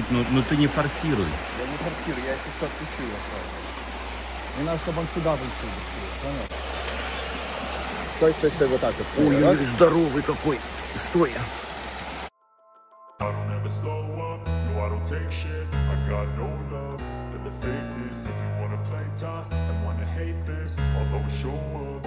чуть-чуть, но ты не форсируй. Я не форсирую, я если что отпущу его сразу. Мне надо, чтобы он сюда вышел. Понял? Стой, стой, стой, вот так вот. Стой, раз. Здоровый какой. Стой. I don't ever slow up, no I don't take shit. I got no love for the fakeness. If you wanna play tough and wanna hate this, I'll always show up.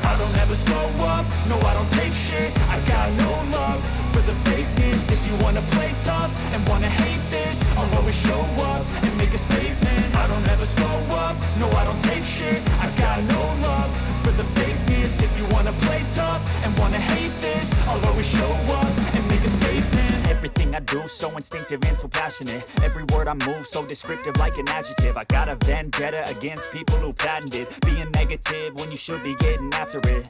I don't ever slow up, no I don't take shit. I got no love for the fakeness. If you wanna play tough and wanna hate this, I'll always show up and make a statement. I don't ever slow up, no I don't take shit. I got no love for the fakeness. If you wanna play tough and wanna hate this, I'll always show up and make a statement. Everything I do so instinctive and so passionate. Every word I move so descriptive like an adjective. I got a vendetta against people who patented being negative when you should be getting after it.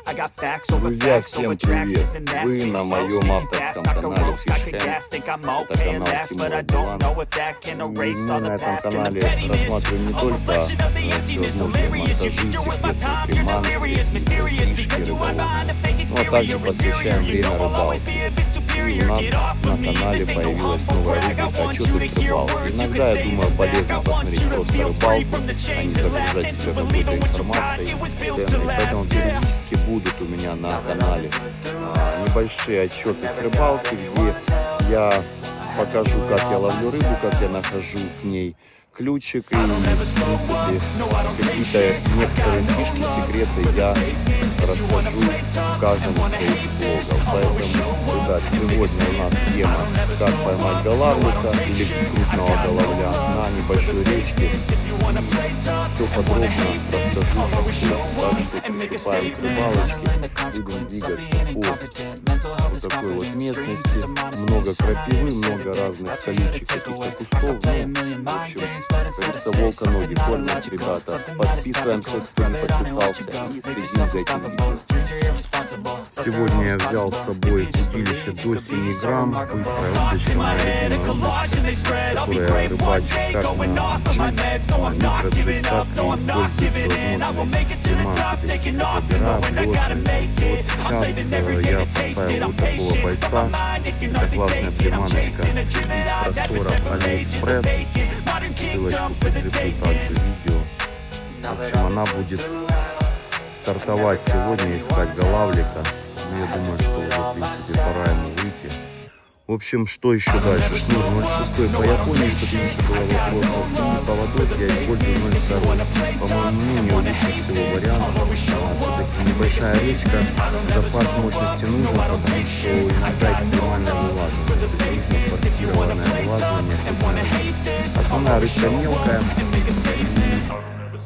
I got facts over facts over tracks. Isn't that speed slow, speeding fast? I can roast, I can gas, think I'm okay at last, but I don't know if that can erase all the past and the pettiness. A reflection of the emptiness, hilarious. You think you're worth my time, you're delirious, mysterious, because you hide behind a fake exterior. Inferior, you know I'll always be a bit superior. Get off of me, this ain't no humble brag. I want you to hear words you can say them back. I want you to feel free from the chains that last, and to believe in what you got. It was built to last, yeah. Будут у меня на канале небольшие отчеты с рыбалки, где я покажу, как я ловлю рыбу, как я нахожу к ней ключик и, в принципе, какие-то некоторые фишки, секреты я расскажу в каждом из своих блогов. Поэтому, ребят, сегодня у нас тема «Как поймать голавлика» или крупного головля на небольшой речке. Все подробно расскажу, так что приступаем к рыбалочке, будем двигаться по вот такой вот местности, много крапивы, много разных колючек каких-то кустов, ну, в общем, кажется, волка ноги кормят, ребята. Подписываемся, кто не подписался, и следим за этим видео. Сегодня я взял с собой удилище до 7 грамм, быстрая удочка, моя любимая удочка, которая рыбачит как на микроджиг, так и использует возможность приманки, забирать, вот сейчас я поставил вот такого бойца, это классная приманочка из просторов Алиэкспресс, ссылочку прикреплю также видео. В общем, она будет стартовать сегодня, искать голавлика. Ну, я думаю, что уже, в принципе, пора ему выйти. В общем, что еще дальше? Шнур 0,6 по Японии, чтобы меньше было вопросов. И поводок я использую 0,2. По моему мнению, лучше всего вариант. Все-таки небольшая речка, запас мощности нужен, потому что иногда экстремальное вылаживание. Нужно форсированное вылаживание. Основная рыбка мелкая.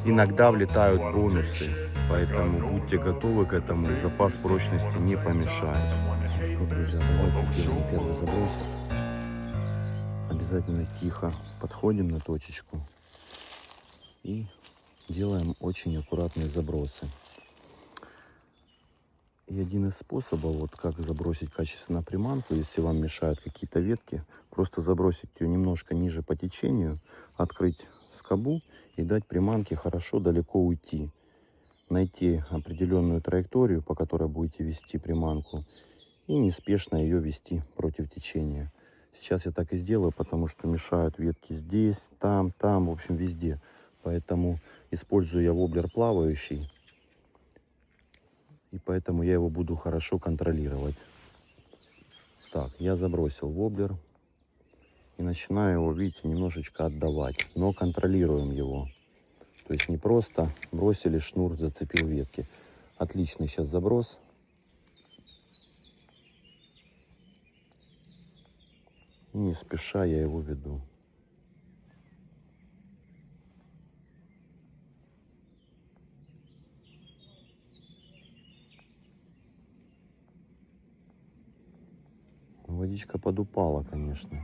Иногда влетают бонусы, поэтому будьте готовы к этому, запас прочности не помешает. Ну, друзья, давайте сделаем первый заброс. Обязательно тихо подходим на точечку и делаем очень аккуратные забросы. И один из способов, вот как забросить качественно приманку, если вам мешают какие-то ветки, просто забросить ее немножко ниже по течению, открыть скобу и дать приманке хорошо далеко уйти. Найти определенную траекторию, по которой будете вести приманку, и неспешно ее вести против течения. Сейчас я так и сделаю, потому что мешают ветки здесь, там, в общем, везде. Поэтому использую я воблер плавающий, и поэтому я его буду хорошо контролировать. Так, я забросил воблер и начинаю его, видите, немножечко отдавать, но контролируем его. То есть не просто бросили шнур, зацепил ветки. Отличный сейчас заброс. И не спеша я его веду. Водичка подупала, конечно.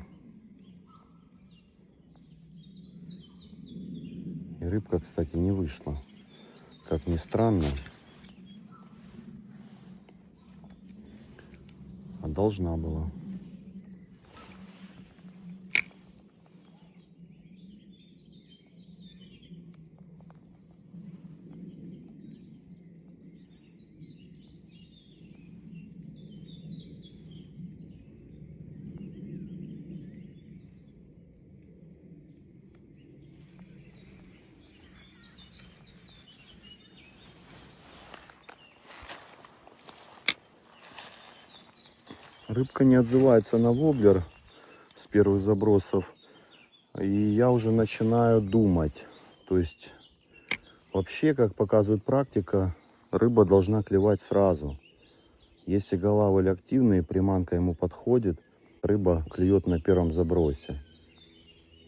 И рыбка, кстати, не вышла. Как ни странно. А должна была. Рыбка не отзывается на воблер с первых забросов. И я уже начинаю думать. То есть, вообще, как показывает практика, рыба должна клевать сразу. Если голавль активный, приманка ему подходит, рыба клюет на первом забросе.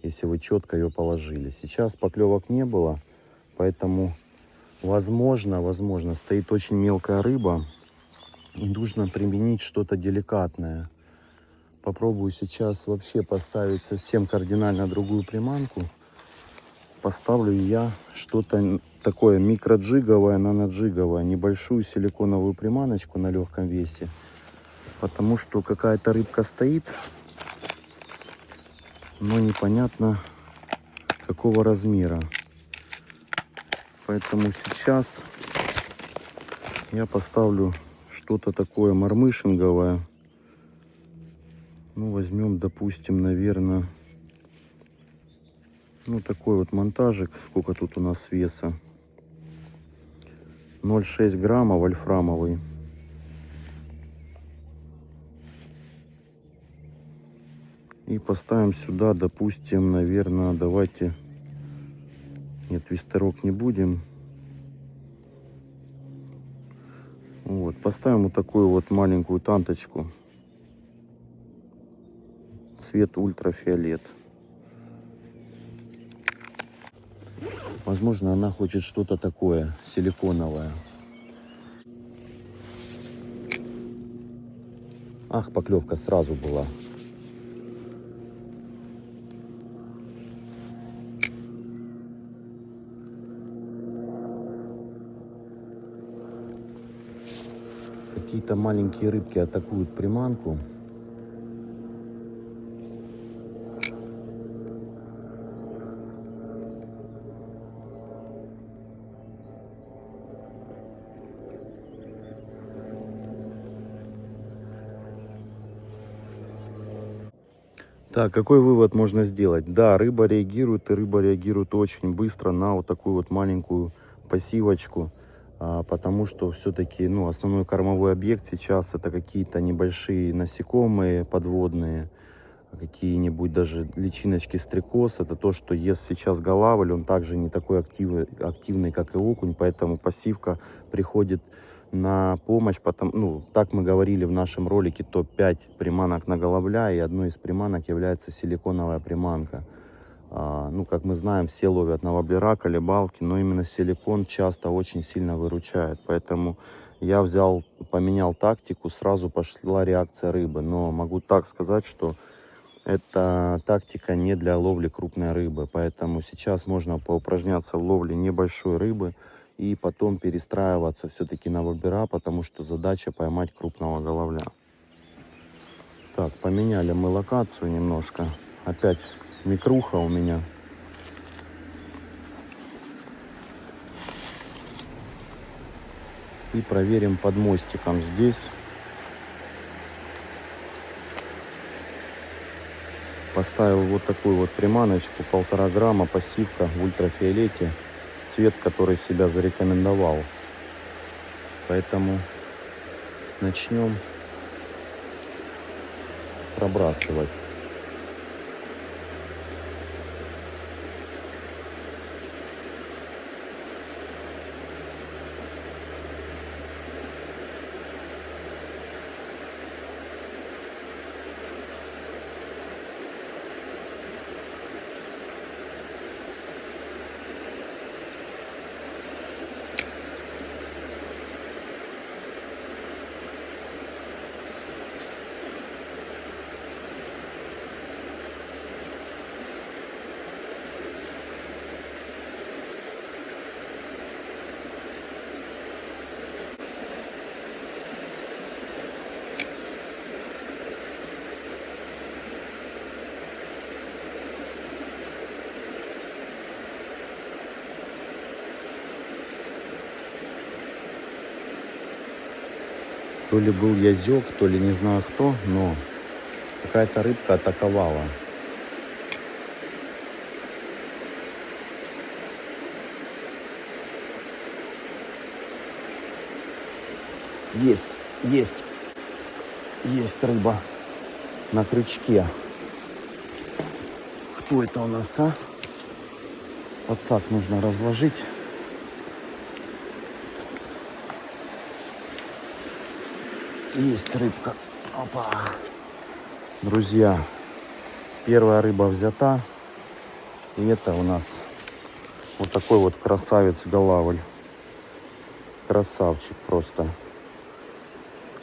Если вы четко ее положили. Сейчас поклевок не было, поэтому возможно, стоит очень мелкая рыба. И нужно применить что-то деликатное. Попробую сейчас вообще поставить совсем кардинально другую приманку. Поставлю я что-то такое микроджиговое, наноджиговое. Небольшую силиконовую приманочку на легком весе. Потому что какая-то рыбка стоит, но непонятно какого размера. Поэтому сейчас я поставлю что-то такое мормышинговое. Ну, возьмем, допустим, наверное, ну, такой вот монтажик. Сколько тут у нас веса? 0,6 грамма вольфрамовый. И поставим сюда, допустим, наверное, давайте... Нет, вестерок не будем. Вот, поставим вот такую вот маленькую танточку. Цвет ультрафиолет. Возможно, она хочет что-то такое силиконовое. Ах, поклевка сразу была. Какие-то маленькие рыбки атакуют приманку. Так, какой вывод можно сделать? Да, рыба реагирует, и рыба реагирует очень быстро на вот такую вот маленькую пассивочку. Потому что все-таки, ну, основной кормовой объект сейчас это какие-то небольшие насекомые подводные, какие-нибудь даже личиночки стрекоз. Это то, что ест сейчас голавль, он также не такой активный, как и окунь, поэтому пассивка приходит на помощь. Ну, так мы говорили в нашем ролике топ-5 приманок на голавля, и одной из приманок является силиконовая приманка. Ну, как мы знаем, все ловят на воблера, колебалки, но именно силикон часто очень сильно выручает. Поэтому я поменял тактику, сразу пошла реакция рыбы. Но могу так сказать, что эта тактика не для ловли крупной рыбы. Поэтому сейчас можно поупражняться в ловле небольшой рыбы и потом перестраиваться все-таки на воблера, потому что задача поймать крупного головля. Так, поменяли мы локацию немножко. Опять микруха у меня. И проверим под мостиком здесь. Поставил вот такую вот приманочку, 1,5 грамма, пассивка в ультрафиолете. Цвет, который себя зарекомендовал. Поэтому начнем пробрасывать. То ли был язёк, то ли не знаю кто, но какая-то рыбка атаковала. Есть. Есть рыба на крючке. Кто это у нас, а? Подсак нужно разложить. Есть рыбка. Опа. Друзья, первая рыба взята. И это у нас вот такой вот красавец-голавль. Красавчик просто.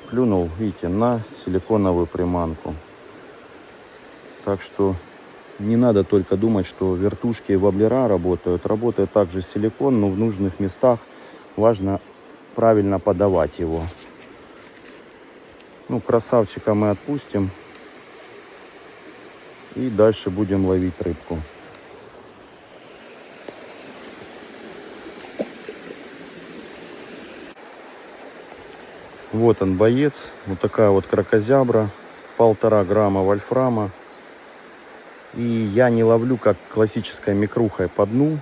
Клюнул, видите, на силиконовую приманку. Так что не надо только думать, что вертушки и воблера работают. Работает также силикон, но в нужных местах важно правильно подавать его. Ну, красавчика мы отпустим. И дальше будем ловить рыбку. Вот он, боец. Вот такая вот кракозябра. 1,5 грамма вольфрама. И я не ловлю как классической микрухой по дну.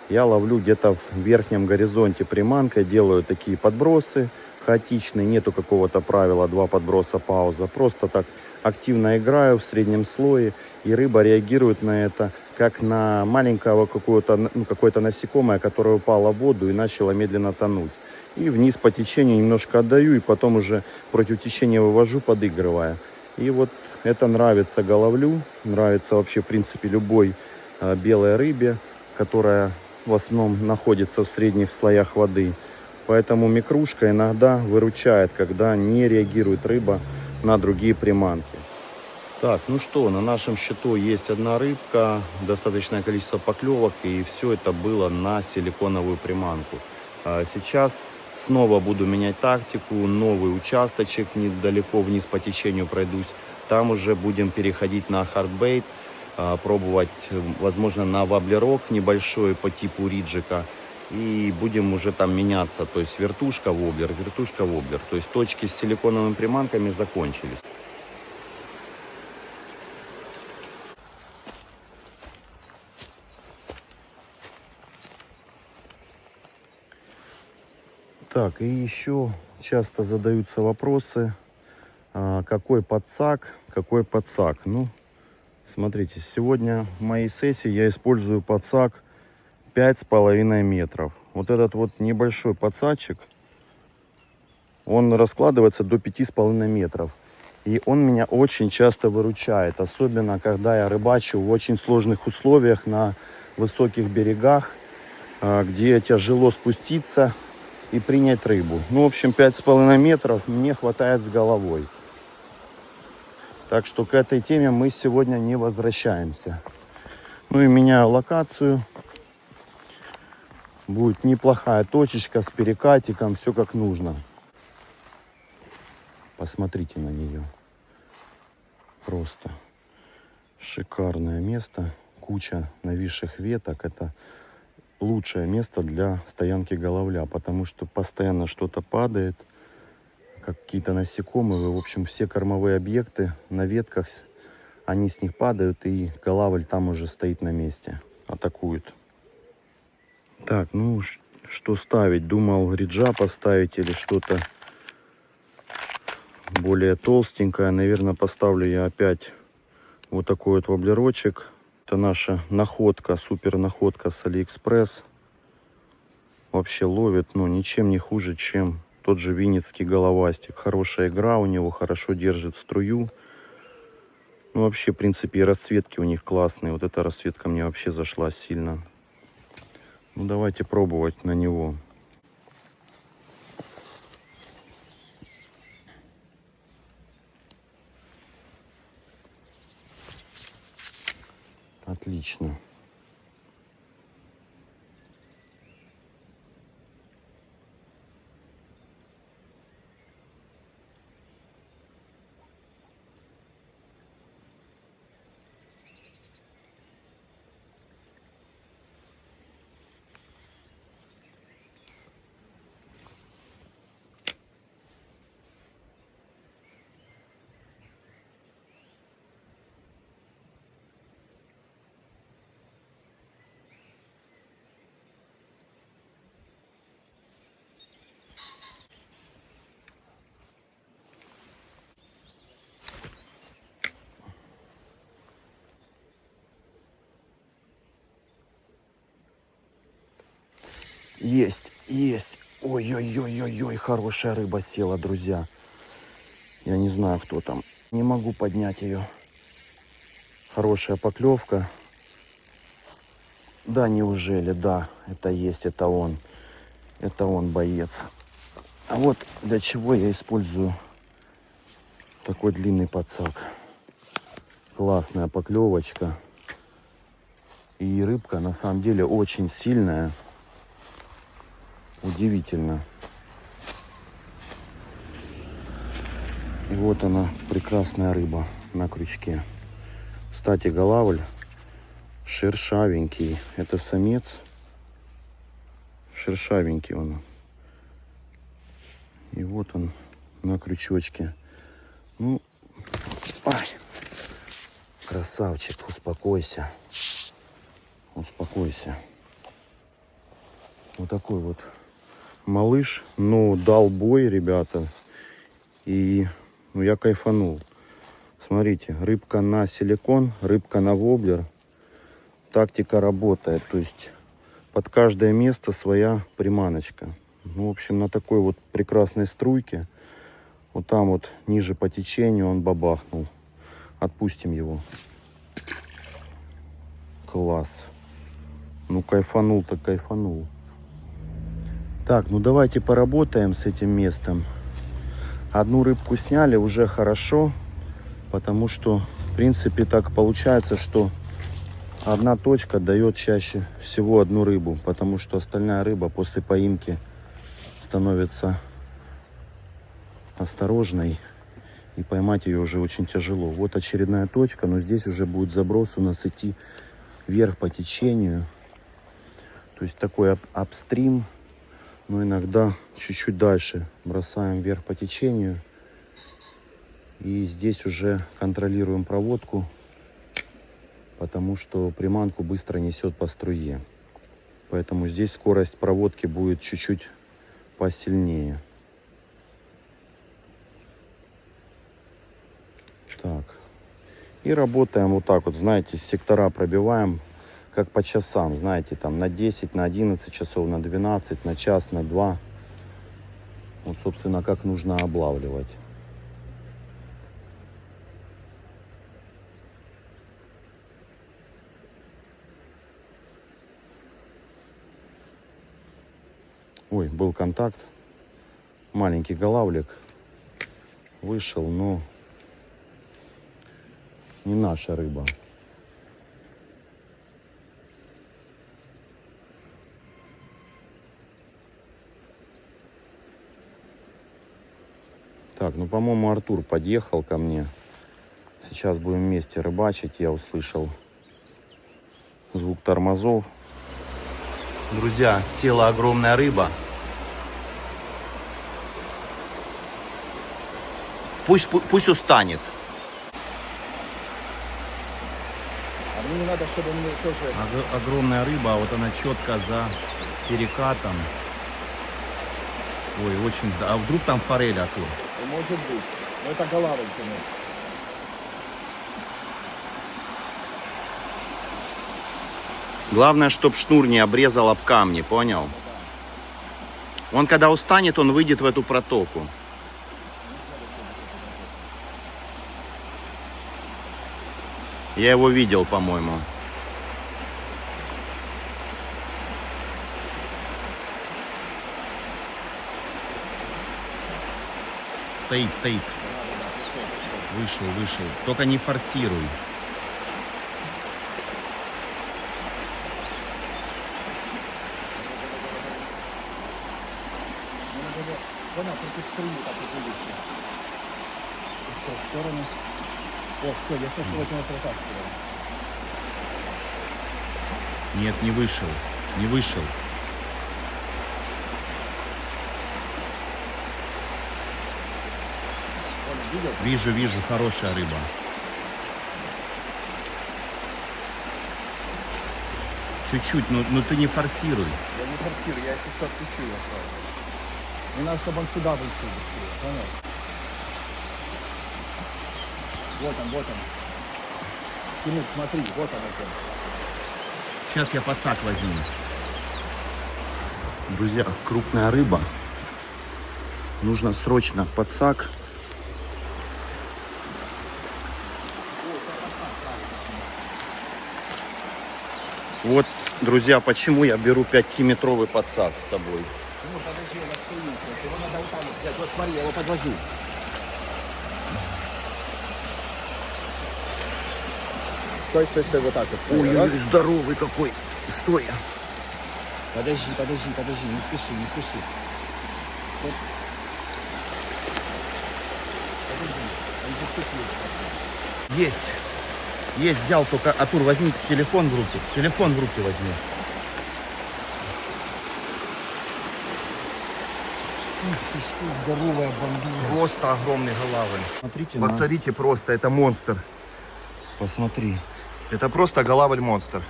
Я ловлю где-то в верхнем горизонте приманкой. Делаю такие подбросы хаотичные. Нету какого-то правила 2 подброса, пауза. Просто так активно играю в среднем слое. И рыба реагирует на это как на маленького какое-то насекомое, которое упало в воду и начало медленно тонуть. И вниз по течению немножко отдаю, и потом уже против течения вывожу, подыгрывая. И вот это нравится головлю, нравится вообще в принципе любой белой рыбе, которая в основном находится в средних слоях воды. Поэтому микрушка иногда выручает, когда не реагирует рыба на другие приманки. Так, ну что, на нашем счету есть одна рыбка, достаточное количество поклевок, и все это было на силиконовую приманку. Сейчас снова буду менять тактику, новый участочек недалеко вниз по течению пройдусь. Там уже будем переходить на хардбейт, пробовать, возможно, на воблерок небольшой по типу риджика. И будем уже там меняться, то есть вертушка-воблер. То есть точки с силиконовыми приманками закончились. Так, и еще часто задаются вопросы, какой подсак. Ну, смотрите, сегодня в моей сессии я использую подсак 5,5 метров. Вот этот вот небольшой подсачек, он раскладывается до 5,5 метров. И он меня очень часто выручает, особенно когда я рыбачу в очень сложных условиях на высоких берегах, где тяжело спуститься и принять рыбу. Ну, в общем, 5,5 метров мне хватает с головой. Так что к этой теме мы сегодня не возвращаемся. Ну и меняю локацию. Будет неплохая точечка с перекатиком, все как нужно. Посмотрите на нее. Просто шикарное место. Куча нависших веток. Это лучшее место для стоянки головля, потому что постоянно что-то падает, какие-то насекомые. В общем, все кормовые объекты на ветках, они с них падают, и голавль там уже стоит на месте, атакует. Так, ну что ставить? Думал риджа поставить или что-то более толстенькое. Наверное, поставлю я опять вот такой вот воблерочек. Это наша находка, супер находка с Алиэкспресс. Вообще ловит, но ничем не хуже, чем тот же винницкий головастик. Хорошая игра у него, хорошо держит струю. Ну, вообще, в принципе, и расцветки у них классные. Вот эта расцветка мне вообще зашла сильно. Ну, давайте пробовать на него. Отлично. Есть, есть. Ой-ой-ой-ой-ой, хорошая рыба села, друзья. Я не знаю, кто там. Не могу поднять ее. Хорошая поклевка. Да, неужели? Да, это есть, это он. Это он, боец. А вот для чего я использую такой длинный подсак. Классная поклевочка. И рыбка на самом деле очень сильная. Удивительно. И вот она, прекрасная рыба на крючке. Кстати, голавль шершавенький. Это самец. Шершавенький он. И вот он на крючочке. Ну, ай, красавчик, успокойся. Успокойся. Вот такой вот малыш. Ну, дал бой, ребята. И я кайфанул. Смотрите, рыбка на силикон, рыбка на воблер. Тактика работает. То есть под каждое место своя приманочка. Ну, в общем, на такой вот прекрасной струйке. Вот там вот ниже по течению он бабахнул. Отпустим его. Класс. Ну, кайфанул так кайфанул. Так, ну давайте поработаем с этим местом. Одну рыбку сняли, уже хорошо. Потому что, в принципе, так получается, что одна точка дает чаще всего одну рыбу. Потому что остальная рыба после поимки становится осторожной. И поймать ее уже очень тяжело. Вот очередная точка, но здесь уже будет заброс у нас идти вверх по течению. То есть такой апстрим. Но иногда чуть-чуть дальше бросаем вверх по течению. И здесь уже контролируем проводку. Потому что приманку быстро несет по струе. Поэтому здесь скорость проводки будет чуть-чуть посильнее. Так. И работаем вот так вот, знаете, сектора пробиваем, как по часам, знаете, там на 10, на 11 часов, на 12, на час, на 2. Вот, собственно, как нужно облавливать. Ой, был контакт. Маленький голавлик вышел, но не наша рыба. Так, ну, по-моему, Артур подъехал ко мне. Сейчас будем вместе рыбачить. Я услышал звук тормозов. Друзья, села огромная рыба. Пусть устанет. А мне не надо, чтобы мне тоже... Огромная рыба, а вот она четко за перекатом. Ой, очень... А вдруг там форель, Артур? Может быть. Но это голавль, конечно. Главное, чтоб шнур не обрезал об камни, понял? Он когда устанет, он выйдет в эту протоку. Я его видел, по-моему. Стоит. Вышел. Только не форсируй. Вон, против струи так вот вылезла. Все, в сторону. О, все, я сейчас его протаскиваю. Нет, не вышел. Вижу, хорошая рыба. Чуть-чуть, но ты не форсируй. Я не форсирую, я если что отпущу его сразу. Мне надо, чтобы он сюда вышел быстрее, понял? Вот он. Тимур, смотри, вот он это. Сейчас я подсак возьму. Друзья, крупная рыба. Нужно срочно подсак. Вот, друзья, почему я беру 5-метровый подсак с собой. Ну, подожди, он остается. Его надо вот там вот взять. Вот смотри, я его подвожу. Стой, стой, стой, вот так вот. Ой, Раз. здоровый какой. Стой. Подожди, подожди, подожди, не спеши, не спеши. Вот. Подожди, он зацепился. Есть. Есть, взял, только, Артур, возьми телефон в руки. Телефон в руки возьми. Ух ты, что здоровая бомбила. Просто огромные головы. Смотрите, Посмотрите просто, это монстр. посмотри. Это просто голавль монстр.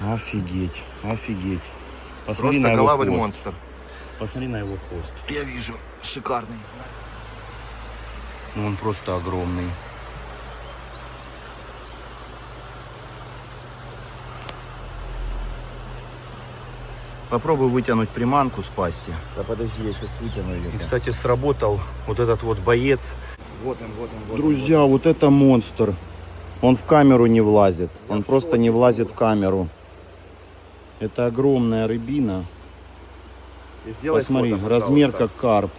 Офигеть, офигеть. Посмотри Просто на его голавль хвост. монстр. Посмотри на его хвост. Я вижу, шикарный. Ну, он просто огромный. Попробуй вытянуть приманку с пасти. Да подожди, я сейчас вытяну ее. И, кстати, сработал вот этот вот боец. Вот он, вот он, вот Друзья, вот это монстр. Он в камеру не влазит. Он просто не влазит в камеру. Это огромная рыбина. он. И сделай Посмотри, фото, размер пожалуйста. как карп.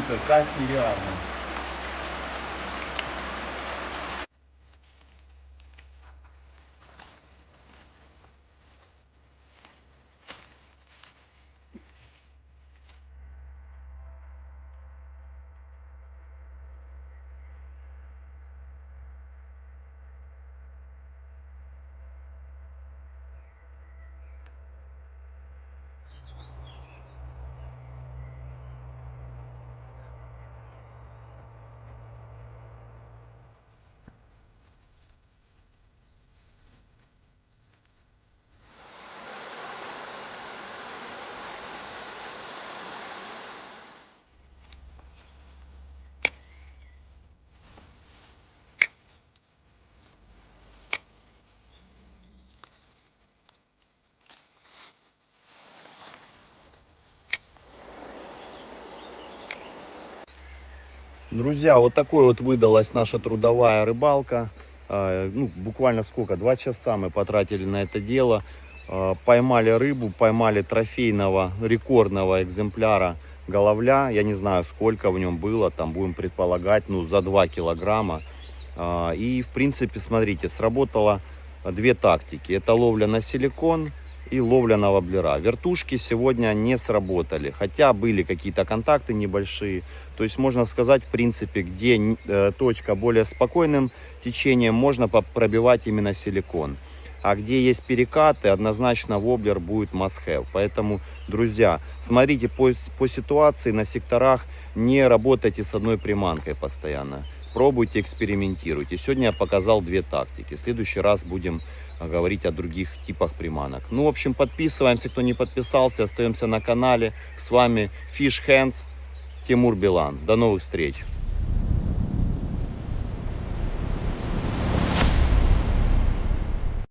Это как нереально. Друзья, вот такой вот выдалась наша трудовая рыбалка. Ну, буквально сколько? 2 часа мы потратили на это дело. Поймали рыбу, поймали трофейного, рекордного экземпляра головля. Я не знаю, сколько в нем было, там будем предполагать, ну, за 2 килограмма. И, в принципе, смотрите, сработало 2 тактики. Это ловля на силикон и ловля на воблера. Вертушки сегодня не сработали, хотя были какие-то контакты небольшие. То есть можно сказать, в принципе, где точка более спокойным течением, можно пробивать именно силикон. А где есть перекаты, однозначно воблер будет must have. Поэтому, друзья, смотрите по ситуации на секторах, не работайте с одной приманкой постоянно. Пробуйте, экспериментируйте. Сегодня я показал 2 тактики. В следующий раз будем говорить о других типах приманок. Ну, в общем, подписываемся, кто не подписался, остаемся на канале. С вами Fish Hands, Тимур Билан. До новых встреч!